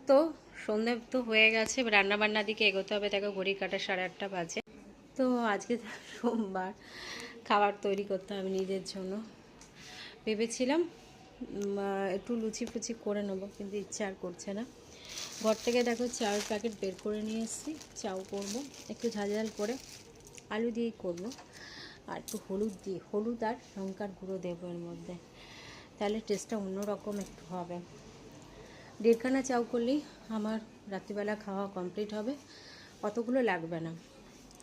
তো সন্ধে তো হয়ে গেছে, রান্নাবান্নার দিকে এগোতে হবে। দেখো ঘড়ি কাটা 8:30 বাজে। তো আজকে সোমবার, খাবার তৈরি করতে হবে নিজের জন্য। ভেবেছিলাম একটু লুচি ফুচি করে নেবো, কিন্তু ইচ্ছা আর করছে না। ঘর থেকে দেখো চার প্যাকেট বের করে নিয়ে এসেছি, চাউ করবো একটু ঝাল ঝাল করে, আলু দিয়েই করবো। আর একটু হলুদ আর লঙ্কার গুঁড়ো দেবো এর মধ্যে, তাহলে টেস্টটা অন্যরকম একটু হবে। 1.5খানা চাউ করলেই আমার রাত্রিবেলা খাওয়া কমপ্লিট হবে, অতগুলো লাগবে না।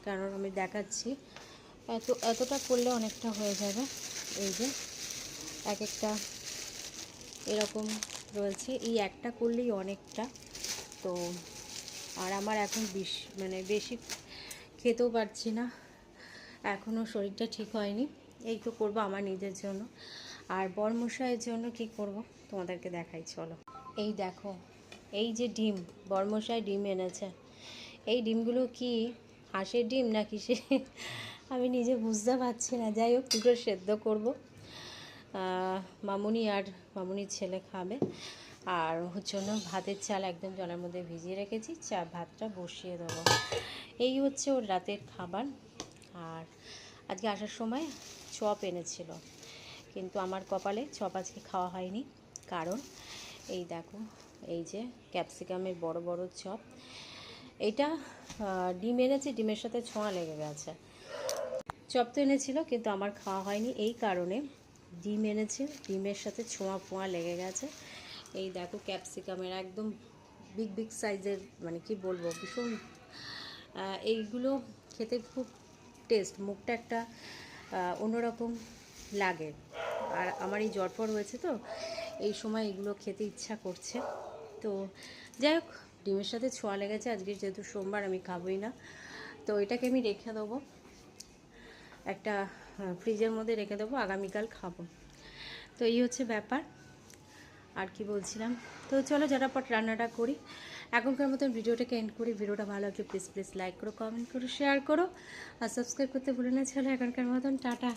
কারণ আমি দেখাচ্ছি, এতটা করলে অনেকটা হয়ে যাবে। এই যে এক একটা এরকম রয়েছে, এই একটা করলেই অনেকটা। তো আর আমার এখন বেশি খেতেও পারছি না, এখনও শরীরটা ঠিক হয়নি। এই তো করবো আমার নিজের জন্য। আর বরমশাইয়ের জন্য কি করব তোমাদেরকে দেখাই, চলো। এই দেখো, এই যে ডিম, বরমশাই ডিম এনেছে। এই ডিমগুলো কি হাঁসের ডিম না কিসে আমি নিজে বুঝতে পারছি না। যাই হোক, দুটো সেদ্ধ করব। মামুনি আর মামুনির ছেলে খাবে। আর ওর জন্য ভাতের চাল একদম জলের মধ্যে ভিজিয়ে রেখেছি, ভাতটা বসিয়ে দেবো। এই হচ্ছে ওর রাতের খাবার। আর আজকে আসার সময় চপ এনেছিল, কিন্তু আমার কপালে চপ আজকে খাওয়া হয়নি। কারণ এই দেখো, এই যে ক্যাপসিকামের বড় বড় চপ। এইটা ডিম এনেছে, ডিমের সাথে ছোঁয়া লেগে গেছে। চপ তো এনেছিল, কিন্তু আমার খাওয়া হয়নি এই কারণে। ডিম এনেছে, ডিমের সাথে ছোঁয়া লেগে গেছে। এই দেখো ক্যাপসিকামের একদম বিগ বিগ সাইজের, মানে কি বলবো, ভীষণ এইগুলো খেতে খুব টেস্ট, মুখটা একটা অন্যরকম লাগে। আর আমার এই জ্বরফর হয়েছে, তো এই সময় এগুলো খেতে ইচ্ছা করছে। তো যাই হোক, ডিমের সাথে ছোঁয়া লেগেছে, আজকে যেহেতু সোমবার আমি খাবোই না। তো এটাকে আমি রেখে দেবো একটা ফ্রিজের মধ্যে, রেখে দেবো, আগামীকাল খাবো। তো এই হচ্ছে ব্যাপার। আর কি বলছিলাম, তো চলো ঝটাপট রান্নাটা করি। এখনকার মতন ভিডিওটাকে এন্ড করি। ভিডিওটা ভালো লাগলে প্লিজ লাইক করো, কমেন্ট করো, শেয়ার করো, আর সাবস্ক্রাইব করতে ভুলে না। চলো এখনকার মতন টাটা।